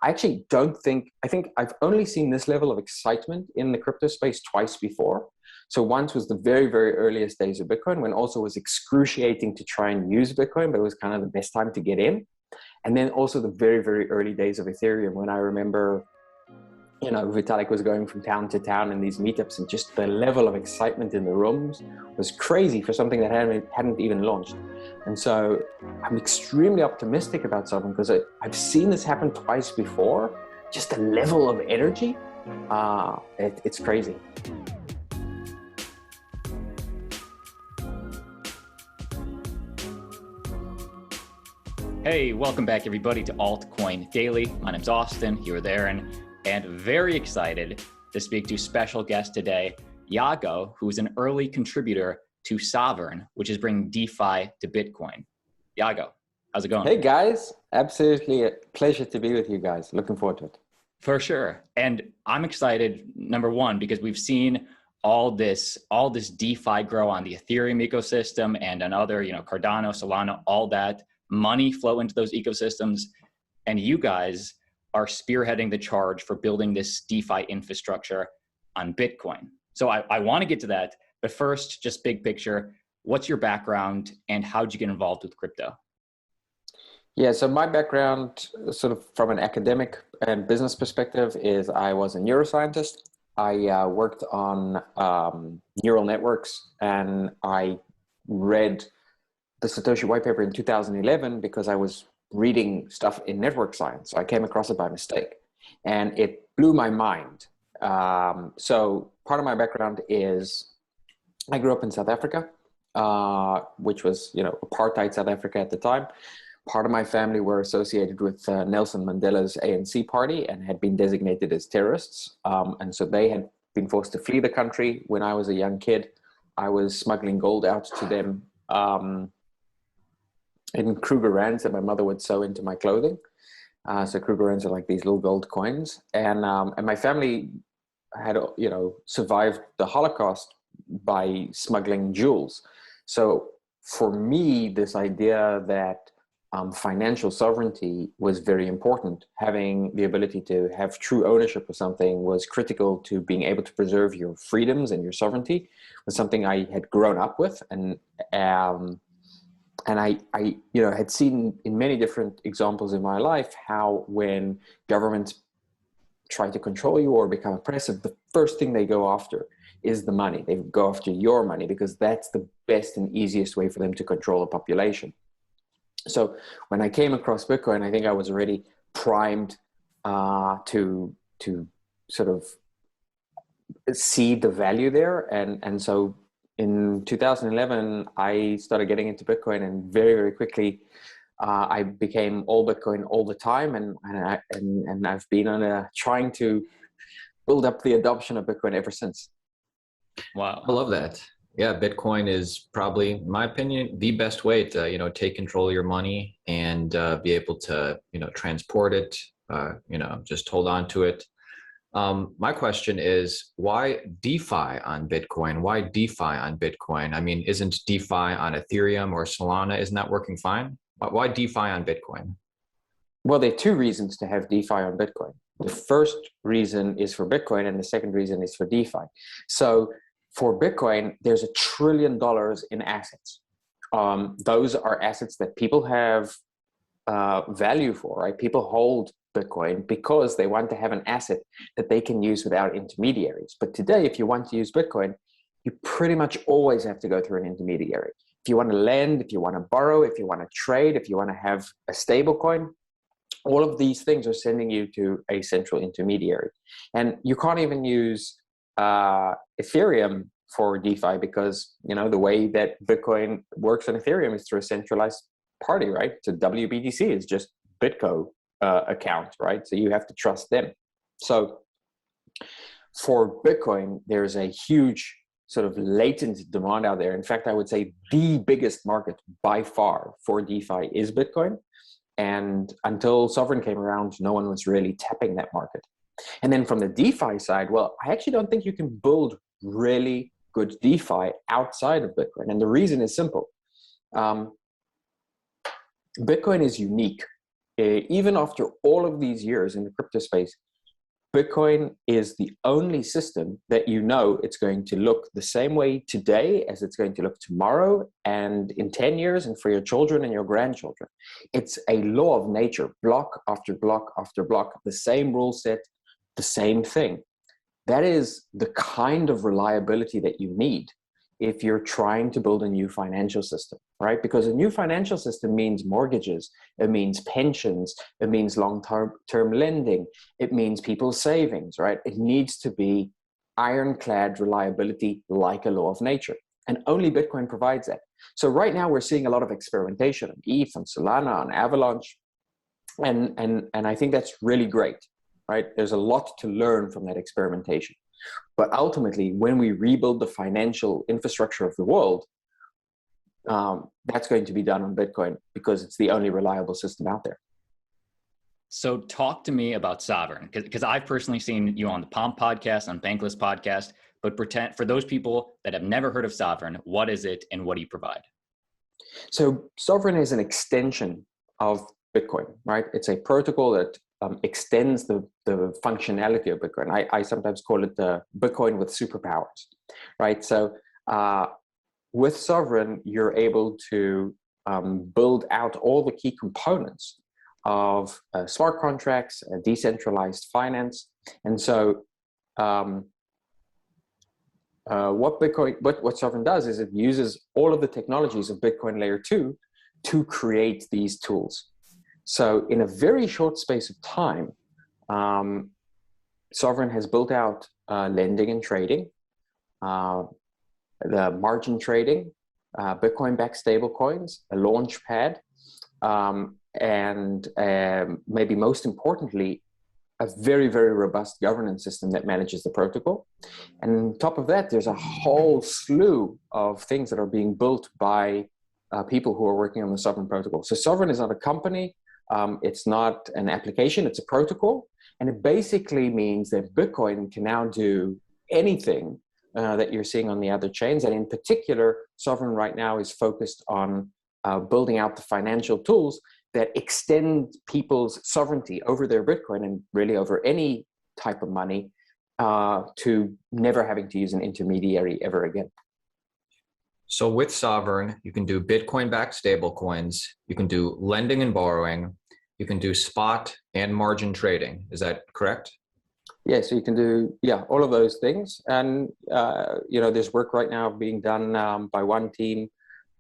I actually don't think, I think I've only seen this level of excitement in the crypto space twice before. So once was the very, very earliest days of Bitcoin, when also was excruciating to try and use Bitcoin, but it was kind of the best time to get in. And then also the very, very early days of Ethereum, when I remember, you know, Vitalik was going from town to town in these meetups, and just the level of excitement in the rooms was crazy for something that hadn't even launched. And so I'm extremely optimistic about Sovryn, because I've seen this happen twice before. Just the level of energy, it's crazy. Hey, welcome back everybody to Altcoin Daily. My name's Austin, here with Aaron, and very excited to speak to special guest today, Yago, who's an early contributor to Sovryn, which is bringing DeFi to Bitcoin. Yago, how's it going? Hey guys, absolutely a pleasure to be with you guys. Looking forward to it. For sure. And I'm excited, number one, because we've seen all this DeFi grow on the Ethereum ecosystem and on other, Cardano, Solana, all that money flow into those ecosystems. And you guys are spearheading the charge for building this DeFi infrastructure on Bitcoin. So I want to get to that, but first, just big picture, what's your background and how'd you get involved with crypto? Yeah, so my background, sort of from an academic and business perspective, is I was a neuroscientist. I worked on neural networks, and I read the Satoshi white paper in 2011 because I was reading stuff in network science. So I came across it by mistake, and it blew my mind. So part of my background is I grew up in South Africa, which was, apartheid South Africa at the time. Part of my family were associated with Nelson Mandela's ANC party and had been designated as terrorists. And so they had been forced to flee the country. When I was a young kid, I was smuggling gold out to them in Kruger rands that my mother would sew into my clothing. So Kruger rands are like these little gold coins. And my family had, survived the Holocaust by smuggling jewels. So for me, this idea that financial sovereignty was very important. Having the ability to have true ownership of something was critical to being able to preserve your freedoms and your sovereignty, was something I had grown up with. And I had seen in many different examples in my life how when governments try to control you or become oppressive, the first thing they go after is the money. They go after your money because that's the best and easiest way for them to control a population. So when I came across Bitcoin, I think I was already primed to sort of see the value there. And so in 2011, I started getting into Bitcoin, and very, very quickly, I became all Bitcoin all the time. And I've been on trying to build up the adoption of Bitcoin ever since. Wow. I love that. Yeah, Bitcoin is probably, in my opinion, the best way to, take control of your money and be able to, transport it, just hold on to it. My question is, why DeFi on Bitcoin? Why DeFi on Bitcoin? I mean, isn't DeFi on Ethereum or Solana, isn't that working fine? Why DeFi on Bitcoin? Well, there are two reasons to have DeFi on Bitcoin. The first reason is for Bitcoin, and the second reason is for DeFi. So for Bitcoin, there's $1 trillion in assets. Those are assets that people have value for, right? People hold Bitcoin because they want to have an asset that they can use without intermediaries. But today, if you want to use Bitcoin, you pretty much always have to go through an intermediary. If you want to lend, if you want to borrow, if you want to trade, if you want to have a stable coin, all of these things are sending you to a central intermediary. And you can't even use Ethereum for DeFi because, the way that Bitcoin works on Ethereum is through a centralized party, right? So WBTC is just Bitco account, right? So you have to trust them. So for Bitcoin, there's a huge sort of latent demand out there. In fact, I would say the biggest market by far for DeFi is Bitcoin. And until Sovryn came around, no one was really tapping that market. And then from the DeFi side, well, I actually don't think you can build really good DeFi outside of Bitcoin. And the reason is simple. Bitcoin is unique even after all of these years in the crypto space, Bitcoin is the only system that you know it's going to look the same way today as it's going to look tomorrow and in 10 years and for your children and your grandchildren. It's a law of nature, block after block after block, the same rule set, the same thing. That is the kind of reliability that you need if you're trying to build a new financial system, right? Because a new financial system means mortgages, it means pensions, it means long-term lending, it means people's savings, right? It needs to be ironclad reliability like a law of nature. And only Bitcoin provides that. So right now we're seeing a lot of experimentation on ETH, on Solana, on Avalanche. And I think that's really great, right? There's a lot to learn from that experimentation. But ultimately, when we rebuild the financial infrastructure of the world, that's going to be done on Bitcoin because it's the only reliable system out there. So talk to me about Sovryn, because I've personally seen you on the Pomp podcast, on Bankless podcast, but for those people that have never heard of Sovryn, what is it and what do you provide? So Sovryn is an extension of Bitcoin, right? It's a protocol that extends the functionality of Bitcoin. I sometimes call it the Bitcoin with superpowers, right? So with Sovryn, you're able to build out all the key components of smart contracts, decentralized finance. And so what Sovryn does is it uses all of the technologies of Bitcoin layer 2 to create these tools. So in a very short space of time, Sovryn has built out lending and trading, the margin trading, Bitcoin-backed stablecoins, a launch pad, and maybe most importantly, a very, very robust governance system that manages the protocol. And on top of that, there's a whole slew of things that are being built by people who are working on the Sovryn protocol. So Sovryn is not a company. It's not an application, it's a protocol. And it basically means that Bitcoin can now do anything that you're seeing on the other chains. And in particular, Sovryn right now is focused on building out the financial tools that extend people's sovereignty over their Bitcoin and really over any type of money to never having to use an intermediary ever again. So with Sovryn, you can do Bitcoin-backed stablecoins, you can do lending and borrowing, you can do spot and margin trading. Is that correct? Yeah, so you can do, all of those things. And, there's work right now being done by one team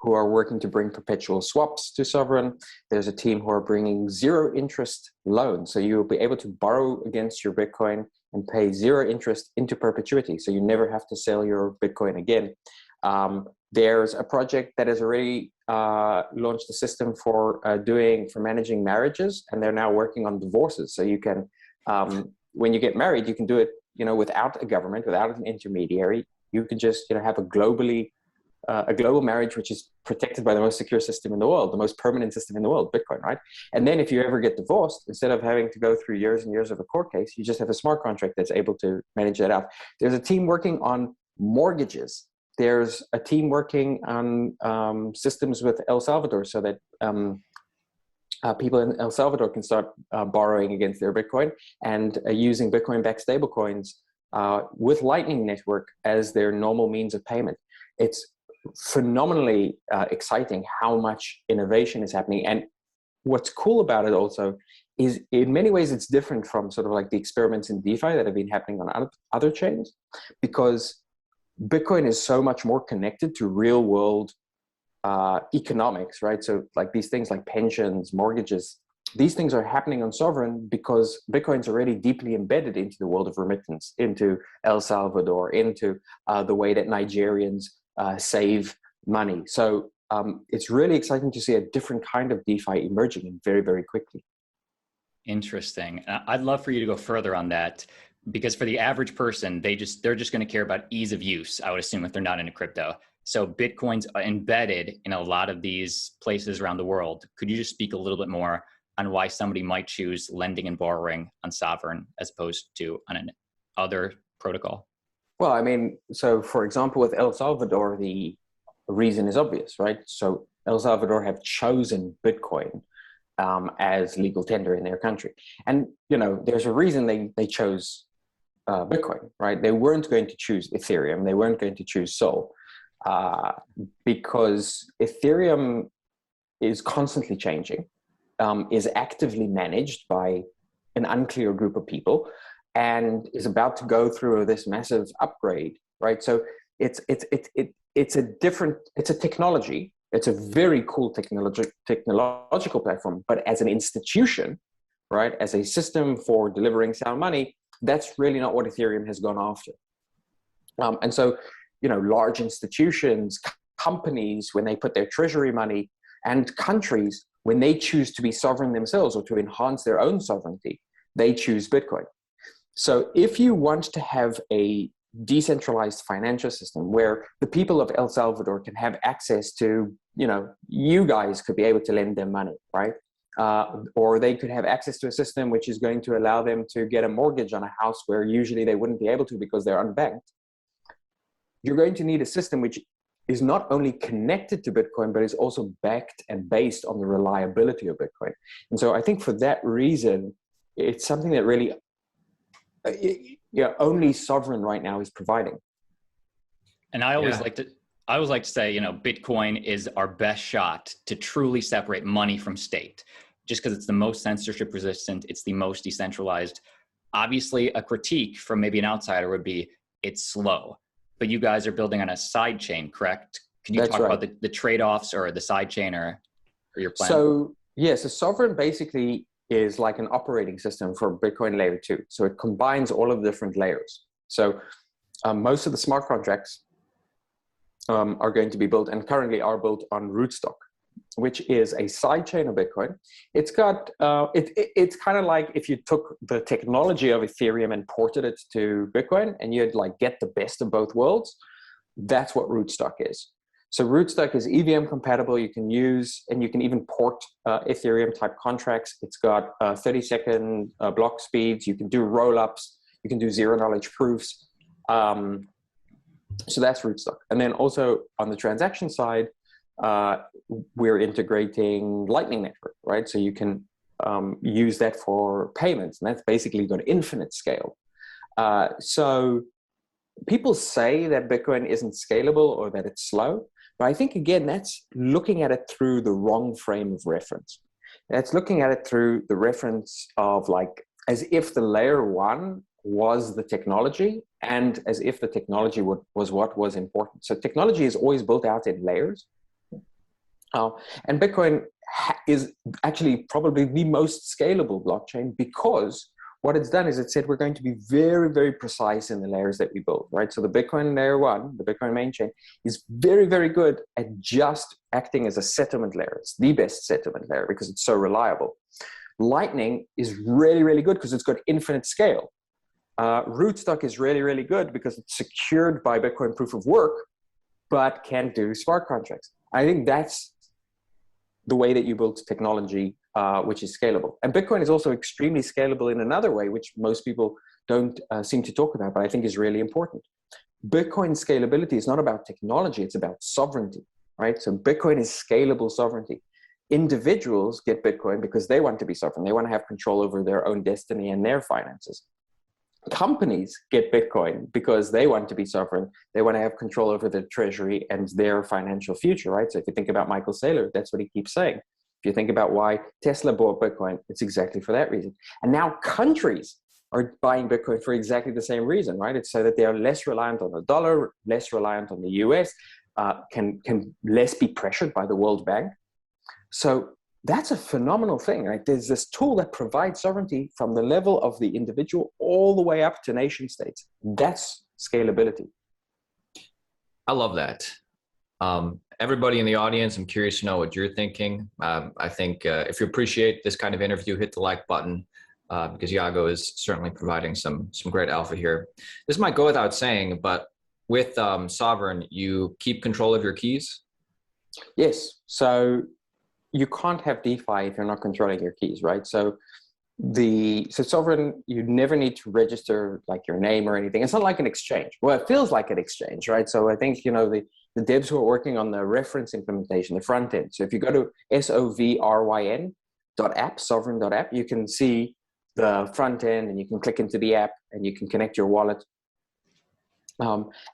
who are working to bring perpetual swaps to Sovryn. There's a team who are bringing zero interest loans. So you'll be able to borrow against your Bitcoin and pay zero interest into perpetuity. So you never have to sell your Bitcoin again. There's a project that has already launched a system for managing marriages, and they're now working on divorces. So you can, when you get married, you can do it, without a government, without an intermediary. You can just, have a global marriage, which is protected by the most secure system in the world, the most permanent system in the world, Bitcoin, right? And then if you ever get divorced, instead of having to go through years and years of a court case, you just have a smart contract that's able to manage that out. There's a team working on mortgages. There's a team working on systems with El Salvador so that people in El Salvador can start borrowing against their Bitcoin and using Bitcoin-backed stablecoins with Lightning Network as their normal means of payment. It's phenomenally exciting how much innovation is happening. And what's cool about it also is in many ways it's different from sort of like the experiments in DeFi that have been happening on other chains, because Bitcoin is so much more connected to real world economics, right? So like these things like pensions, mortgages, these things are happening on Sovryn because Bitcoin's already deeply embedded into the world of remittance, into El Salvador, into the way that Nigerians save money. So it's really exciting to see a different kind of DeFi emerging and very, very quickly. Interesting. I'd love for you to go further on that, because for the average person, they're just going to care about ease of use, I would assume, if they're not into crypto. So Bitcoin's embedded in a lot of these places around the world. Could you just speak a little bit more on why somebody might choose lending and borrowing on Sovryn as opposed to on an other protocol? Well, I mean, so for example, with El Salvador, the reason is obvious, right? So El Salvador have chosen Bitcoin as legal tender in their country. And there's a reason they chose Bitcoin, right? They weren't going to choose Ethereum. They weren't going to choose Sol, because Ethereum is constantly changing, is actively managed by an unclear group of people, and is about to go through this massive upgrade, right? So it's a technology. It's a very cool technological platform, but as an institution, right, as a system for delivering sound money, that's really not what Ethereum has gone after. And so, large institutions, companies, when they put their treasury money, and countries, when they choose to be sovereign themselves or to enhance their own sovereignty, they choose Bitcoin. So if you want to have a decentralized financial system where the people of El Salvador can have access to, you guys could be able to lend them money, right? Or they could have access to a system which is going to allow them to get a mortgage on a house where usually they wouldn't be able to because they're unbanked. You're going to need a system which is not only connected to Bitcoin, but is also backed and based on the reliability of Bitcoin. And so I think for that reason, it's something that really only Sovryn right now is providing. And I always like to say, Bitcoin is our best shot to truly separate money from state, just because it's the most censorship resistant, it's the most decentralized. Obviously, a critique from maybe an outsider would be it's slow, but you guys are building on a side chain, correct? Can you talk about the trade-offs or the side chain or your plan? So Sovryn basically is like an operating system for Bitcoin layer 2. So it combines all of the different layers. So most of the smart contracts are going to be built, and currently are built on Rootstock, which is a side chain of Bitcoin. It's got, it's kind of like if you took the technology of Ethereum and ported it to Bitcoin and you'd like get the best of both worlds. That's what Rootstock is. So Rootstock is EVM compatible. You can use, and you can even port Ethereum type contracts. It's got 30-second block speeds. You can do rollups. You can do zero knowledge proofs. So that's Rootstock. And then also on the transaction side, we're integrating Lightning Network, right? So you can use that for payments, and that's basically got infinite scale. So people say that Bitcoin isn't scalable or that it's slow, but I think, again, that's looking at it through the wrong frame of reference. That's looking at it through the reference of like, as if the layer 1 was the technology, and as if the technology was what was important. So technology is always built out in layers. And Bitcoin is actually probably the most scalable blockchain, because what it's done is it said we're going to be very, very precise in the layers that we build, right? So the Bitcoin layer 1, the Bitcoin main chain, is very, very good at just acting as a settlement layer. It's the best settlement layer because it's so reliable. Lightning is really, really good because it's got infinite scale. Rootstock is really, really good because it's secured by Bitcoin proof of work, but can do smart contracts. I think that's the way that you build technology, which is scalable. And Bitcoin is also extremely scalable in another way, which most people don't seem to talk about, but I think is really important. Bitcoin scalability is not about technology, it's about sovereignty, right? So Bitcoin is scalable sovereignty. Individuals get Bitcoin because they want to be sovereign. They want to have control over their own destiny and their finances. Companies get Bitcoin because they want to be sovereign. They want to have control over their treasury and their financial future, right? So if you think about Michael Saylor, that's what he keeps saying. If you think about why Tesla bought Bitcoin, it's exactly for that reason. And now countries are buying Bitcoin for exactly the same reason, right? It's so that they are less reliant on the dollar, less reliant on the US, can less be pressured by the World Bank. So that's a phenomenal thing, right? There's this tool that provides sovereignty from the level of the individual all the way up to nation states. That's scalability. I love that. Everybody in the audience, I'm curious to know what you're thinking. I think if you appreciate this kind of interview, hit the like button because Yago is certainly providing some great alpha here. This might go without saying, but with Sovryn, you keep control of your keys? Yes. So you can't have DeFi if you're not controlling your keys, right? So Sovryn, you never need to register like your name or anything. It's not like an exchange. Well, it feels like an exchange, right? So I think, the devs who are working on the reference implementation, the front end. So if you go to SOVRYN, Sovryn.app, Sovryn.app, you can see the front end, and you can click into the app, and you can connect your wallet.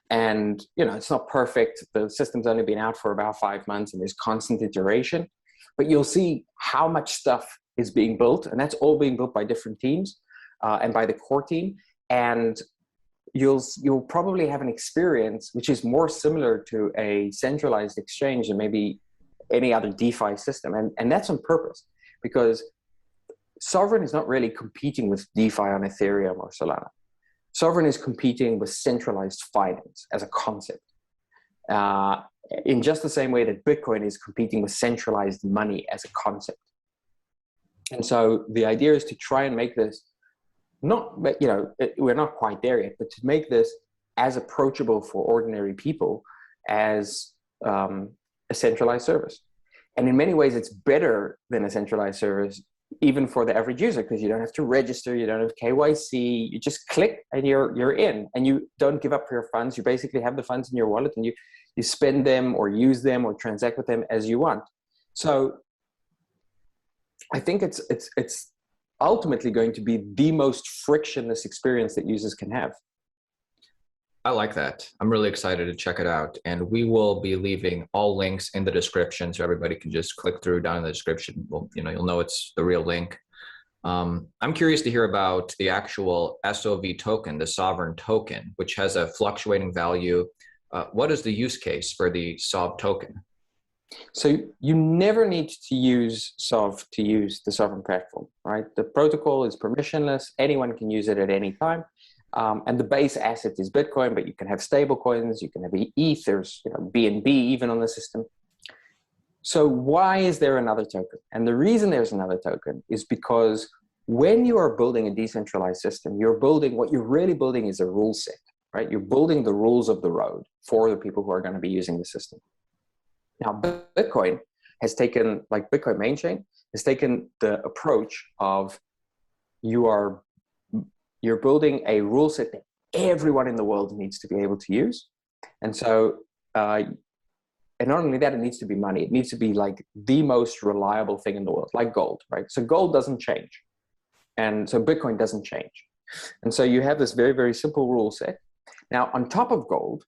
And it's not perfect. The system's only been out for about 5 months, and there's constant iteration. But you'll see how much stuff is being built, and that's all being built by different teams and by the core team. And you'll probably have an experience which is more similar to a centralized exchange than maybe any other DeFi system. And that's on purpose, because Sovryn is not really competing with DeFi on Ethereum or Solana. Sovryn is competing with centralized finance as a concept, in just the same way that Bitcoin is competing with centralized money as a concept. And so the idea is to try and make this we're not quite there yet, but to make this as approachable for ordinary people as a centralized service. And in many ways, it's better than a centralized service, even for the average user, because you don't have to register, you don't have KYC, you just click and you're in, and you don't give up your funds. You basically have the funds in your wallet, and you spend them or use them or transact with them as you want. So I think it's ultimately going to be the most frictionless experience that users can have. I like that. I'm really excited to check it out. And we will be leaving all links in the description, so everybody can just click through down in the description. Well, you'll know it's the real link. I'm curious to hear about the actual SOV token, the Sovryn token, which has a fluctuating value. What is the use case for the SOV token? So you never need to use SOV to use the Sovryn platform, right? The protocol is permissionless. Anyone can use it at any time. And the base asset is Bitcoin, but you can have stable coins, you can have ETH, there's BNB even on the system. So why is there another token? And the reason there's another token is because when you are building a decentralized system, what you're really building is a rule set, right? You're building the rules of the road for the people who are going to be using the system. Now, Bitcoin has taken, like Bitcoin main chain, has taken the approach of you're building a rule set that everyone in the world needs to be able to use. And so, and not only that, it needs to be money. It needs to be like the most reliable thing in the world, like gold, right? So gold doesn't change. And so Bitcoin doesn't change. And so you have this very, very simple rule set. Now, on top of gold,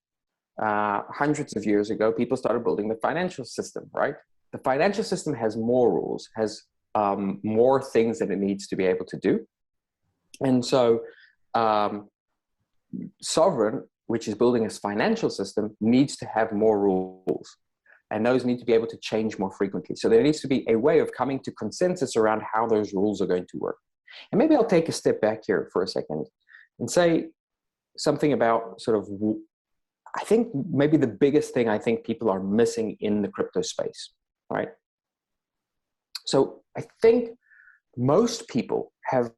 hundreds of years ago, people started building the financial system, right? The financial system has more rules, has more things that it needs to be able to do. And so Sovryn, which is building its financial system, needs to have more rules. And those need to be able to change more frequently. So there needs to be a way of coming to consensus around how those rules are going to work. And maybe I'll take a step back here for a second and say something about sort of, I think maybe the biggest thing I think people are missing in the crypto space, right? So I think most people have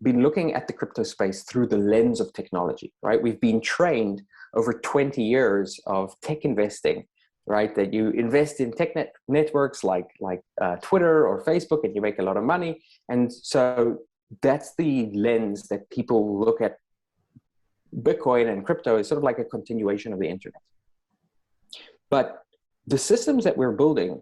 been looking at the crypto space through the lens of technology, right? We've been trained over 20 years of tech investing, right? That you invest in tech networks like Twitter or Facebook, and you make a lot of money. And so that's the lens that people look at Bitcoin and crypto is sort of like a continuation of the internet. But the systems that we're building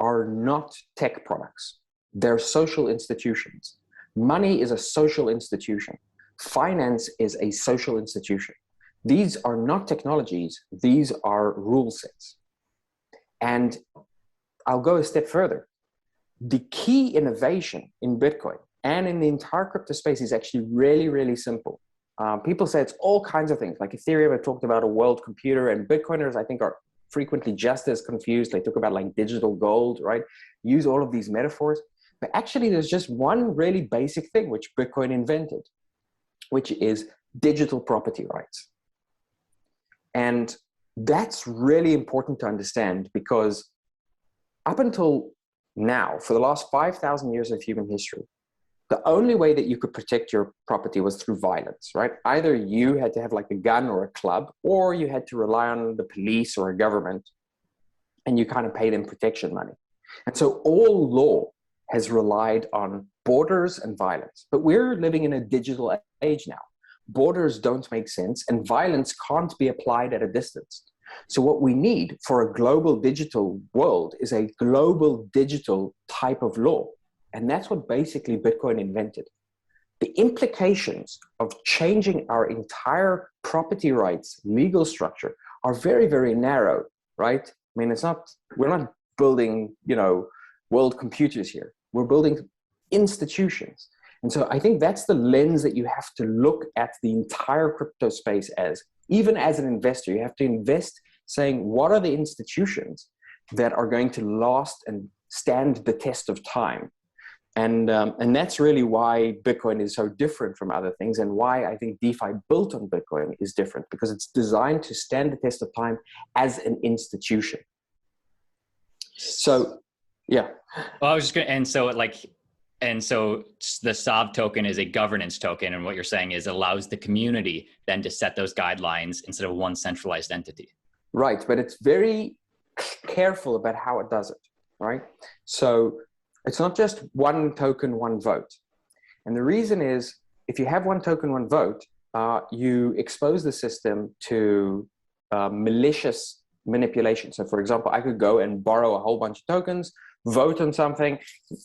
are not tech products. They're social institutions. Money is a social institution. Finance is a social institution. These are not technologies. These are rule sets. And I'll go a step further. The key innovation in Bitcoin and in the entire crypto space is actually really, really simple. People say it's all kinds of things. Like Ethereum, I talked about a world computer, and Bitcoiners, I think, are frequently just as confused. They talk about like digital gold, right? Use all of these metaphors. But actually, there's just one really basic thing which Bitcoin invented, which is digital property rights. And that's really important to understand, because up until now, for the last 5,000 years of human history, the only way that you could protect your property was through violence, right? Either you had to have like a gun or a club, or you had to rely on the police or a government, and you kind of pay them protection money. And so all law has relied on borders and violence. But we're living in a digital age now. Borders don't make sense, and violence can't be applied at a distance. So what we need for a global digital world is a global digital type of law. And that's what basically Bitcoin invented. The implications of changing our entire property rights, legal structure are very, very narrow, right? I mean, we're not building, world computers here. We're building institutions. And so I think that's the lens that you have to look at the entire crypto space as. Even as an investor, you have to invest saying, what are the institutions that are going to last and stand the test of time? And that's really why Bitcoin is so different from other things, and why I think DeFi built on Bitcoin is different, because it's designed to stand the test of time as an institution. So, yeah. Well, I was just going to, and so the SOV token is a governance token. And what you're saying is it allows the community then to set those guidelines instead of one centralized entity. Right. But it's very careful about how it does it. Right. So it's not just one token, one vote. And the reason is, if you have one token, one vote, you expose the system to malicious manipulation. So for example, I could go and borrow a whole bunch of tokens, vote on something,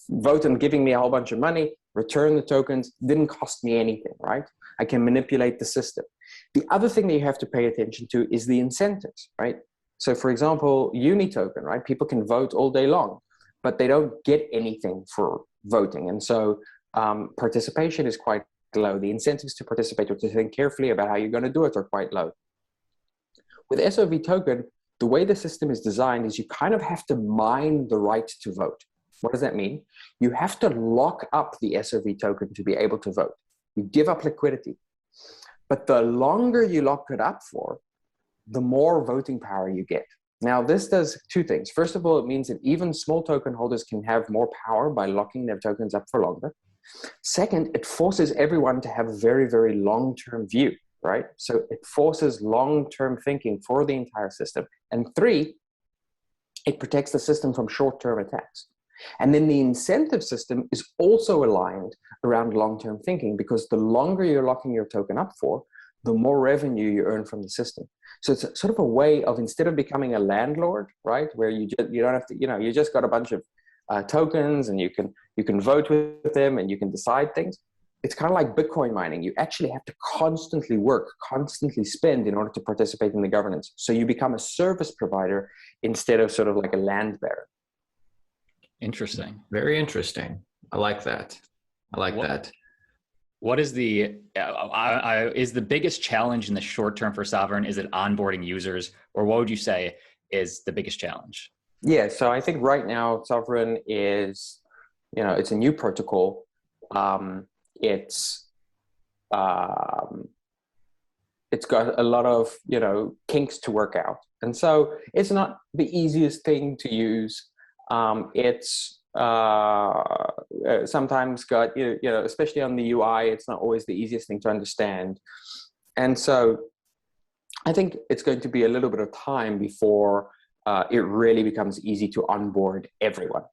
vote on giving me a whole bunch of money, return the tokens, didn't cost me anything, right? I can manipulate the system. The other thing that you have to pay attention to is the incentives, right? So for example, Uni token, right? People can vote all day long, but they don't get anything for voting. And so participation is quite low. The incentives to participate or to think carefully about how you're going to do it are quite low. With SOV token, the way the system is designed is you kind of have to mine the right to vote. What does that mean? You have to lock up the SOV token to be able to vote. You give up liquidity. But the longer you lock it up for, the more voting power you get. Now, this does two things. First of all, it means that even small token holders can have more power by locking their tokens up for longer. Second, it forces everyone to have a very, very long-term view, right? So it forces long-term thinking for the entire system. And three, it protects the system from short-term attacks. And then the incentive system is also aligned around long-term thinking, because the longer you're locking your token up for, the more revenue you earn from the system. So it's sort of a way of, instead of becoming a landlord, right, where you don't have to, you just got a bunch of tokens and you can vote with them and you can decide things. It's kind of like Bitcoin mining. You actually have to constantly work, constantly spend in order to participate in the governance. So you become a service provider instead of sort of like a land baron. Interesting. Very interesting. I like that. That. What is the biggest challenge in the short term for Sovryn? Is it onboarding users, or what would you say is the biggest challenge? Yeah, so I think right now Sovryn is, it's a new protocol. It's got a lot of, kinks to work out. And so it's not the easiest thing to use. It's sometimes got, especially on the UI, it's not always the easiest thing to understand. And so I think it's going to be a little bit of time before it really becomes easy to onboard everyone.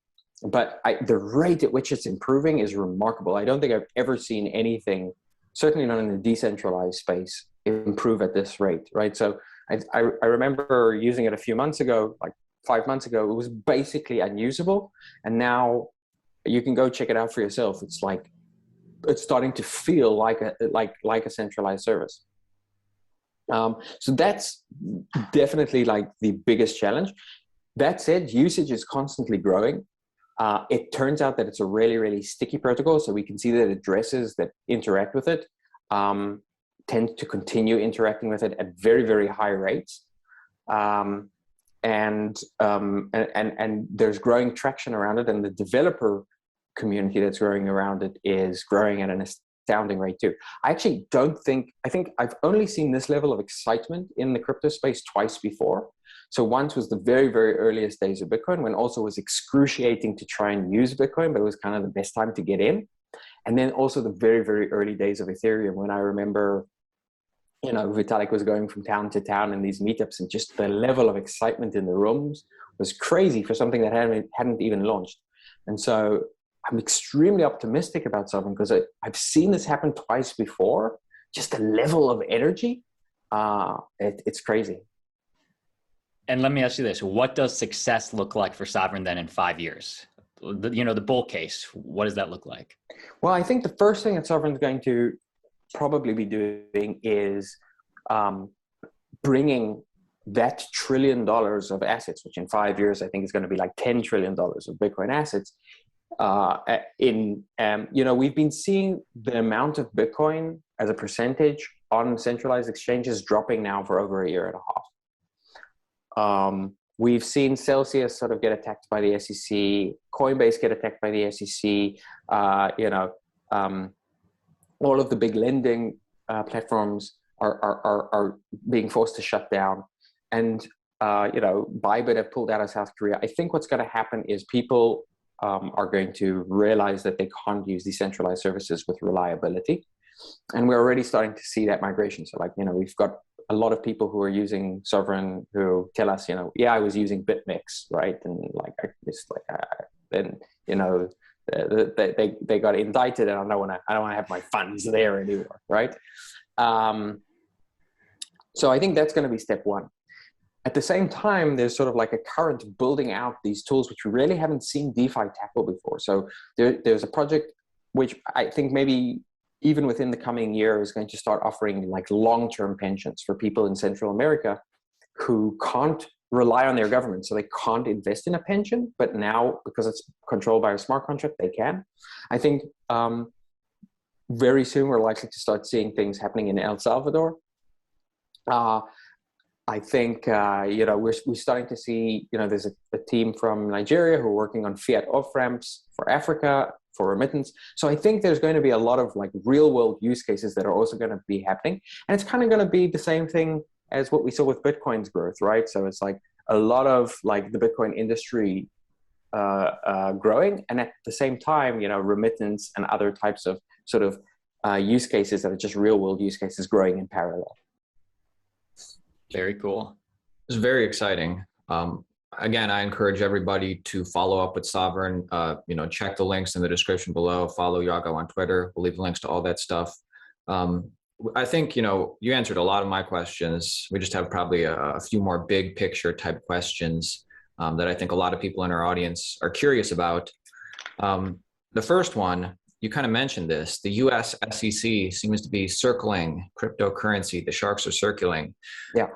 But the rate at which it's improving is remarkable. I don't think I've ever seen anything, certainly not in the decentralized space, improve at this rate, right? So I remember using it a few months ago, like 5 months ago. It was basically unusable. And now you can go check it out for yourself. It's like, it's starting to feel like a centralized service. So that's definitely like the biggest challenge. That said, usage is constantly growing. It turns out that it's a really, really sticky protocol. So we can see that addresses that interact with it tend to continue interacting with it at very, very high rates. And there's growing traction around it, and the developer community that's growing around it is growing at an astounding rate too. I think I've only seen this level of excitement in the crypto space twice before. So once was the very, very earliest days of Bitcoin, when also was excruciating to try and use Bitcoin, but it was kind of the best time to get in. And then also the very, very early days of Ethereum, when I remember, Vitalik was going from town to town in these meetups, and just the level of excitement in the rooms was crazy for something that hadn't even launched. And so I'm extremely optimistic about Sovryn, because I've seen this happen twice before. Just the level of energy, it's crazy. And let me ask you this: what does success look like for Sovryn then in 5 years? the bull case? What does that look like? Well, I think the first thing that Sovryn's going to probably be doing is bringing that $1 trillion of assets, which in 5 years I think is going to be like $10 trillion of Bitcoin assets. We've been seeing the amount of Bitcoin as a percentage on centralized exchanges dropping now for over 1.5 years. We've seen Celsius sort of get attacked by the SEC, Coinbase get attacked by the SEC, all of the big lending platforms are being forced to shut down. And, Bybit have pulled out of South Korea. I think what's going to happen is people are going to realize that they can't use decentralized services with reliability. And we're already starting to see that migration. So we've got a lot of people who are using Sovryn who tell us, yeah, I was using BitMEX, right? And they got indicted, and I don't want to have my funds there anymore, right? So I think that's going to be step one. At the same time, there's sort of like a current building out these tools, which we really haven't seen DeFi tackle before. So there's a project which I think maybe even within the coming year is going to start offering like long-term pensions for people in Central America who can't rely on their government. So they can't invest in a pension, but now because it's controlled by a smart contract, they can. I think very soon we're likely to start seeing things happening in El Salvador. I think, we're starting to see, there's a team from Nigeria who are working on fiat off-ramps for Africa, for remittance. So I think there's going to be a lot of like real world use cases that are also going to be happening. And it's kind of going to be the same thing as what we saw with Bitcoin's growth, right? So it's like a lot of like the Bitcoin industry growing. And at the same time, remittance and other types of sort of use cases that are just real world use cases growing in parallel. Very cool. It's very exciting. Again, I encourage everybody to follow up with Sovryn. Check the links in the description below. Follow Yago on Twitter. We'll leave the links to all that stuff. I think, you answered a lot of my questions. We just have probably a few more big picture type questions that I think a lot of people in our audience are curious about. The first one, you kind of mentioned this, the US SEC seems to be circling cryptocurrency. The sharks are circling. Yeah.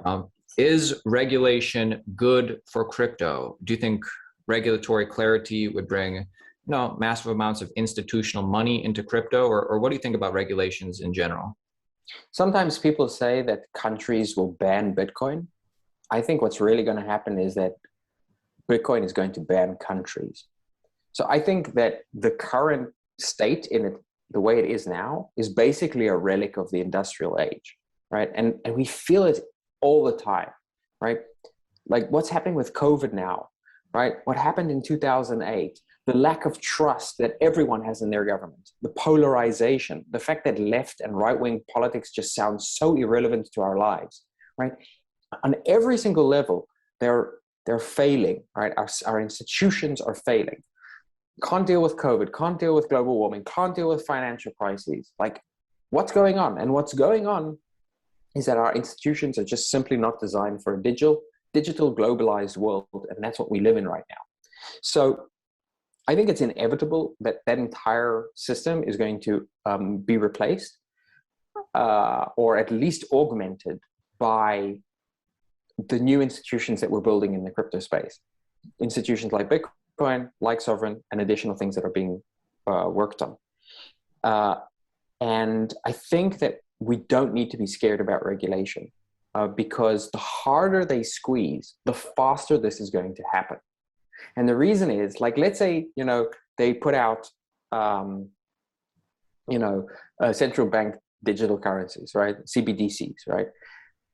Is regulation good for crypto? Do you think regulatory clarity would bring, massive amounts of institutional money into crypto, or what do you think about regulations in general? Sometimes people say that countries will ban Bitcoin. I think what's really going to happen is that Bitcoin is going to ban countries. So I think that the current state in it, the way it is now, is basically a relic of the industrial age, right? And we feel it all the time, right? Like what's happening with COVID now, right? What happened in 2008, the lack of trust that everyone has in their government, the polarization, the fact that left and right-wing politics just sound so irrelevant to our lives, right? On every single level, they're failing, right? Our institutions are failing. Can't deal with COVID, can't deal with global warming, can't deal with financial crises. Like, what's going on? And what's going on is that our institutions are just simply not designed for a digital globalized world, and that's what we live in right now. So I think it's inevitable that that entire system is going to be replaced or at least augmented by the new institutions that we're building in the crypto space. Institutions like Bitcoin, like Sovryn, and additional things that are being worked on. And I think that we don't need to be scared about regulation because the harder they squeeze, the faster this is going to happen. And the reason is, like, let's say, they put out, central bank digital currencies, right? CBDCs, right?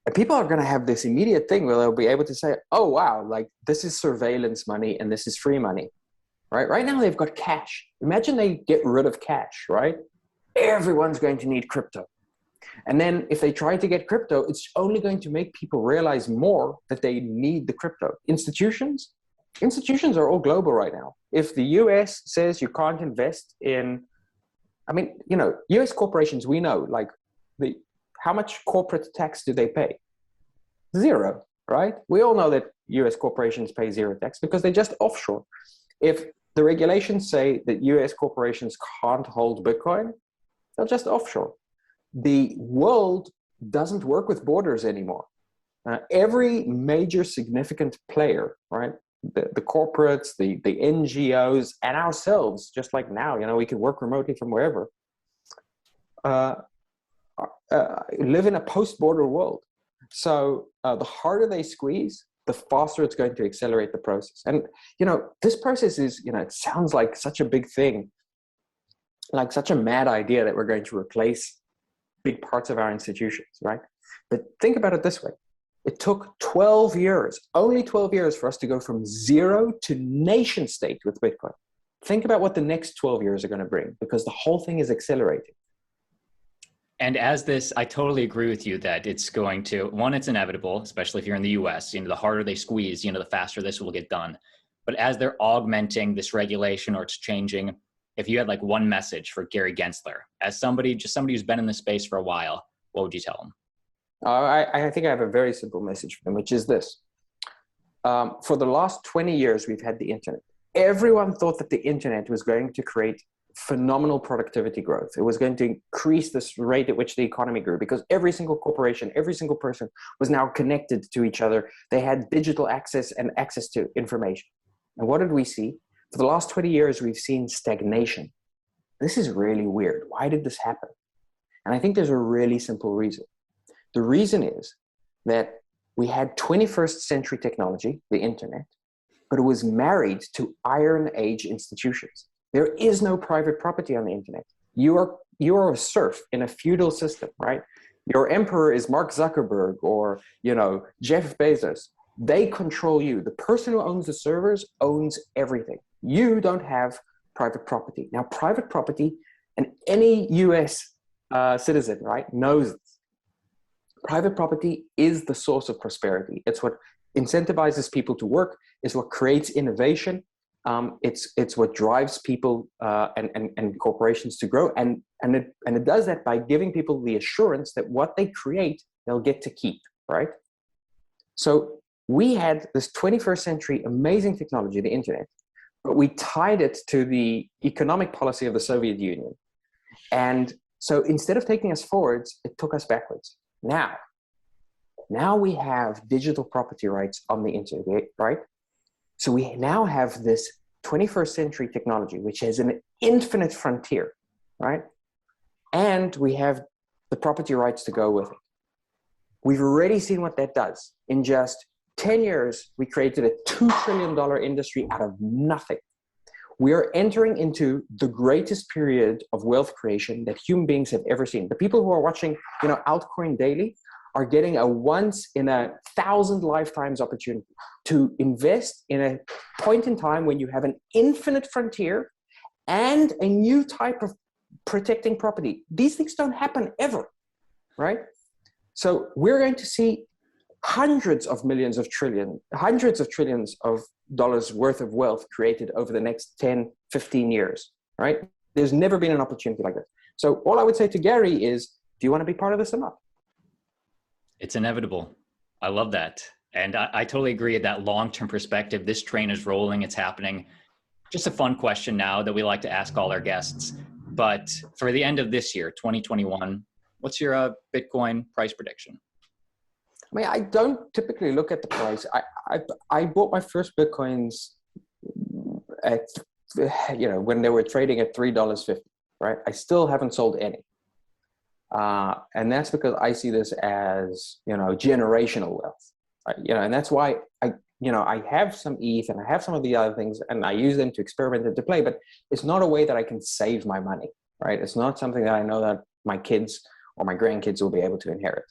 And people are going to have this immediate thing where they'll be able to say, oh, wow, like this is surveillance money and this is free money, right? Right now they've got cash. Imagine they get rid of cash, right? Everyone's going to need crypto. And then if they try to get crypto, it's only going to make people realize more that they need the crypto. Institutions are all global right now. If the US says you can't invest in, US corporations, we know, like, how much corporate tax do they pay? 0, right? We all know that US corporations pay 0 tax because they just offshore. If the regulations say that US corporations can't hold Bitcoin, they'll just offshore. The world doesn't work with borders anymore. Every major significant player, right? The corporates, the NGOs, and ourselves, just like now, we can work remotely from wherever, live in a post-border world. So the harder they squeeze, the faster it's going to accelerate the process. And, this process is, it sounds like such a big thing, like such a mad idea that we're going to replace big parts of our institutions, right? But think about it this way. It took 12 years, only 12 years for us to go from zero to nation state with Bitcoin. Think about what the next 12 years are going to bring, because the whole thing is accelerating. And as this, I totally agree with you that it's going to, one, it's inevitable, especially if you're in the US, the harder they squeeze, the faster this will get done. But as they're augmenting this regulation or it's changing, if you had like one message for Gary Gensler, as somebody who's been in this space for a while, what would you tell him? I think I have a very simple message for him, which is this. For the last 20 years, we've had the internet. Everyone thought that the internet was going to create phenomenal productivity growth. It was going to increase this rate at which the economy grew, because every single corporation, every single person was now connected to each other. They had digital access and access to information. And what did we see? For the last 20 years, we've seen stagnation. This is really weird. Why did this happen? And I think there's a really simple reason. The reason is that we had 21st century technology, the internet, but it was married to Iron Age institutions. There is no private property on the internet. You are a serf in a feudal system, right? Your emperor is Mark Zuckerberg or, Jeff Bezos. They control you. The person who owns the servers owns everything. You don't have private property. Now, private property, and any US citizen, right, knows this. Private property is the source of prosperity. It's what incentivizes people to work. It's what creates innovation. It's what drives people and corporations to grow, and it does that by giving people the assurance that what they create they'll get to keep, right? So we had this 21st century amazing technology, the internet, but we tied it to the economic policy of the Soviet Union, and so instead of taking us forwards, it took us backwards. Now we have digital property rights on the internet, right? So we now have this 21st century technology, which is an infinite frontier, right? And we have the property rights to go with it. We've already seen what that does. In just 10 years, we created a $2 trillion industry out of nothing. We are entering into the greatest period of wealth creation that human beings have ever seen. The people who are watching, Altcoin Daily are getting a once in 1,000 lifetimes opportunity to invest in a point in time when you have an infinite frontier and a new type of protecting property. These things don't happen ever, right? So we're going to see hundreds of trillions of dollars worth of wealth created over the next 10, 15 years, right? There's never been an opportunity like this. So all I would say to Gary is, do you want to be part of this or not? It's inevitable. I love that. And I totally agree at that long-term perspective. This train is rolling, it's happening. Just a fun question now that we like to ask all our guests. But for the end of this year, 2021, what's your Bitcoin price prediction? I mean, I don't typically look at the price. I bought my first Bitcoins at, when they were trading at $3.50, right? I still haven't sold any. And that's because I see this as, generational wealth, and that's why I have some ETH and I have some of the other things and I use them to experiment and to play, but it's not a way that I can save my money, right? It's not something that I know that my kids or my grandkids will be able to inherit.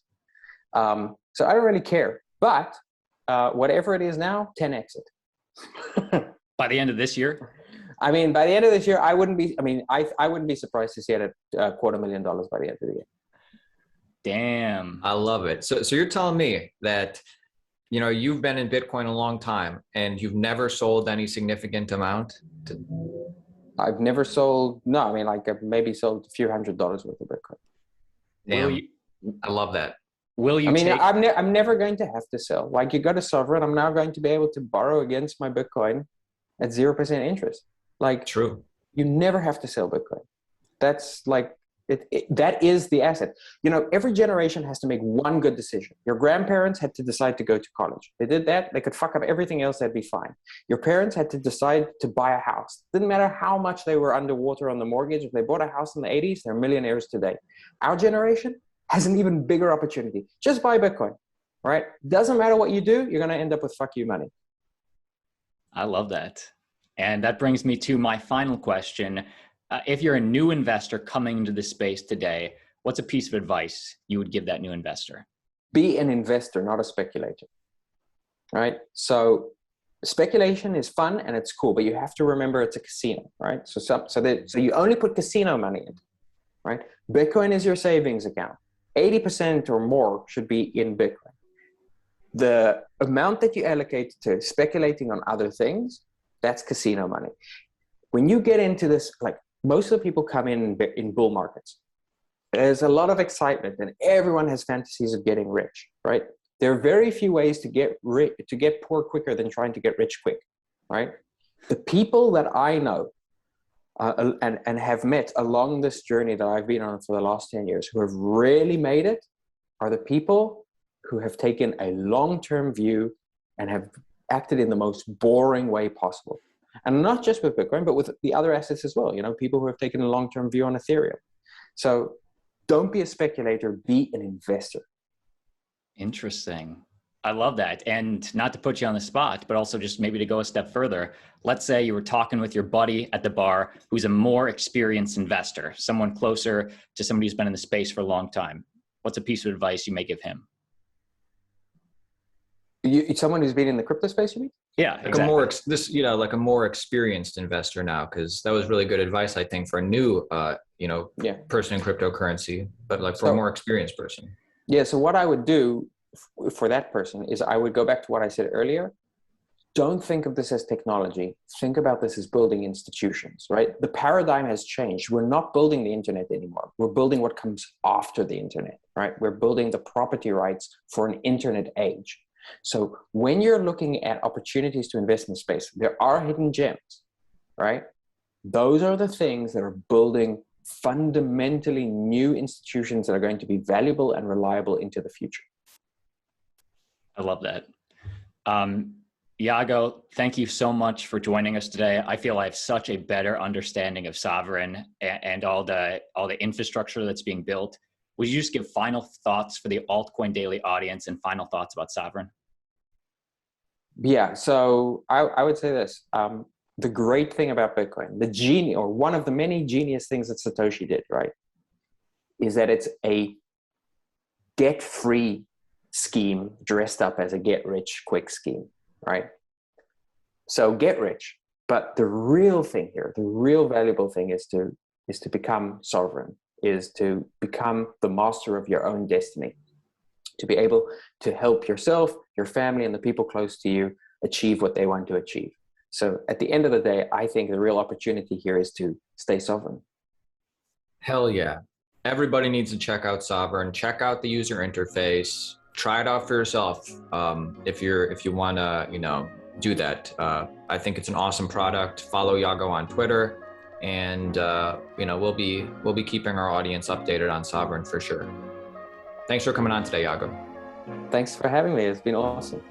So I don't really care, but whatever it is now, 10x it. By the end of this year? I mean, by the end of this year, I wouldn't be surprised to see it at $250,000 by the end of the year. Damn. I love it. So you're telling me that, you've been in Bitcoin a long time and you've never sold any significant amount? I've never sold, no, I mean, I've maybe sold a few $100s worth of Bitcoin. Damn, I love that. Will you I'm never going to have to sell. Like you go to Sovryn, I'm now going to be able to borrow against my Bitcoin at 0% interest. Like, True. you never have to sell Bitcoin. That's like, that is the asset. You know, every generation has to make one good decision. Your grandparents had to decide to go to college. They did that, they could fuck up everything else, that'd be fine. Your parents had to decide to buy a house. Didn't matter how much they were underwater on the mortgage. If they bought a house in the 80s, they're millionaires today. Our generation has an even bigger opportunity. Just buy Bitcoin, right? Doesn't matter what you do, you're gonna end up with fuck you money. I love that. And that brings me to my final question. If you're a new investor coming into this space today, what's a piece of advice you would give that new investor? Be an investor, not a speculator, right? So speculation is fun and it's cool, but you have to remember it's a casino, right? So you only put casino money in, right? Bitcoin is your savings account. 80% or more should be in Bitcoin. The amount that you allocate to speculating on other things, that's casino money. When you get into this, like, most of the people come in bull markets. There's a lot of excitement and everyone has fantasies of getting rich, right? There are very few ways to get rich, to get poor quicker than trying to get rich quick, right? The people that I know and have met along this journey that I've been on for the last 10 years who have really made it are the people who have taken a long-term view and have acted in the most boring way possible. And not just with Bitcoin, but with the other assets as well. You know, people who have taken a long-term view on Ethereum. So don't be a speculator, be an investor. Interesting. I love that. And not to put you on the spot, but also just maybe to go a step further. Let's say you were talking with your buddy at the bar who's a more experienced investor, someone closer to somebody who's been in the space for a long time. What's a piece of advice you may give him? Someone who's been in the crypto space, you mean? Yeah, like exactly. like a more experienced investor now, because that was really good advice, I think, for a new person in cryptocurrency, but like for a more experienced person. Yeah. So what I would do for that person is I would go back to what I said earlier. Don't think of this as technology. Think about this as building institutions, right? The paradigm has changed. We're not building the internet anymore. We're building what comes after the internet, right? We're building the property rights for an internet age. So when you're looking at opportunities to invest in space, there are hidden gems, right? Those are the things that are building fundamentally new institutions that are going to be valuable and reliable into the future. I love that. Yago, thank you so much for joining us today. I feel I have such a better understanding of Sovryn and all the infrastructure that's being built. Would you just give final thoughts for the Altcoin Daily audience and final thoughts about Sovryn? Yeah, so I would say this. The great thing about Bitcoin, the genius, or one of the many genius things that Satoshi did, right, is that it's a get-free scheme dressed up as a get-rich-quick scheme, right? So get rich. But the real thing here, the real valuable thing is to become sovereign, is to become the master of your own destiny, to be able to help yourself, your family, and the people close to you achieve what they want to achieve. So at the end of the day, I think the real opportunity here is to stay sovereign. Hell yeah. Everybody needs to check out Sovryn, check out the user interface, try it out for yourself. If you want to, do that. I think it's an awesome product. Follow Yago on Twitter, and we'll be keeping our audience updated on Sovryn for sure. Thanks for coming on today, Yago. Thanks for having me. It's been awesome.